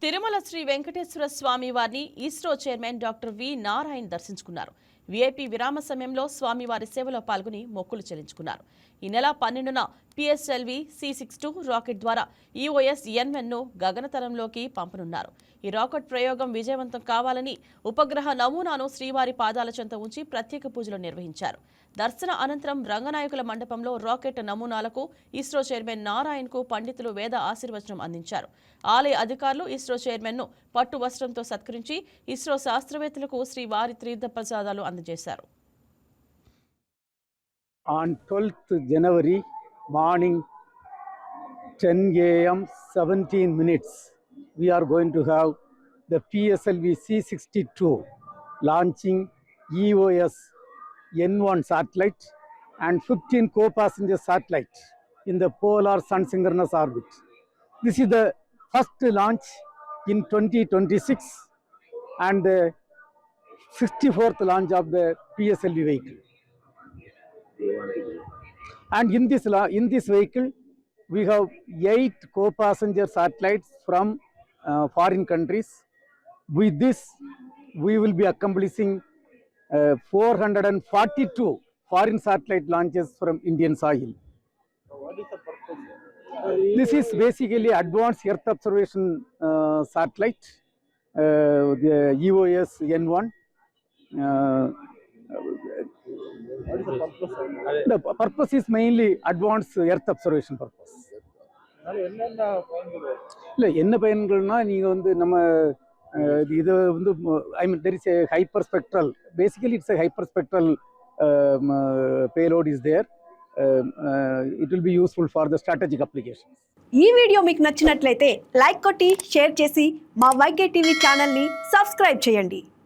తిరుమల శ్రీ వెంకటేశ్వర స్వామి వారిని ISRO chairman doctor V Narayan దర్శించుకున్నారు. VIP విరామ సమయంలో స్వామివారి సేవలో పాల్గొని మొక్కులు చెల్లించుకున్నారు. ఈ నెల 12న పిఎస్ఎల్వి C62 రాకెట్ ద్వారా EOS N1 ను గగనతలంలోకి పంపనున్నారు. ఈ రాకెట్ ప్రయోగం విజయవంతం కావాలని ఉపగ్రహ నమూనాను శ్రీవారి పాదాల చెంత ఉంచి ప్రత్యేక పూజలు నిర్వహించారు. దర్శన అనంతరం రంగనాయకుల మండపంలో రాకెట్ నమూనాలకు ఇస్రో చైర్మన్ నారాయణ్ కు పండితులు వేద ఆశీర్వచనం అందించారు. ఆలయ అధికారులు ఇస్రో చైర్మన్ ను పట్టు వస్త్రంతో సత్కరించి ఇస్రో శాస్త్రవేత్తలకు శ్రీవారి తీర్థ ప్రసాదాలు అందజేశారు. On 12th January morning 10 a.m. 17 minutes, we are going to have the PSLV C62 launching EOS N1 satellite and 15 co-passenger satellites in the polar sun synchronous orbit. This is the first launch in 2026 and the 64th launch of the PSLV vehicle. And in this vehicle, we have 8 co-passenger satellites from foreign countries. With this, we will be accomplishing 442 foreign satellite launches from Indian soil. What is the purpose? This is basically advanced Earth observation satellite, the EOS N1. What is the purpose? The purpose is mainly advanced Earth observation purpose. இல்லை என்ன பயன்கள்னா நீங்கள் வந்து நம்ம இது வந்து there is a hyperspectral, basically it's a hyperspectral payload is there. It will be useful for the strategic applications. ఈ video మీకు నచ్చినట్లయితే లైక్ కొట్టి షేర్ చేసి మా YK టీవీ ఛానల్ని సబ్స్క్రైబ్ చేయండి.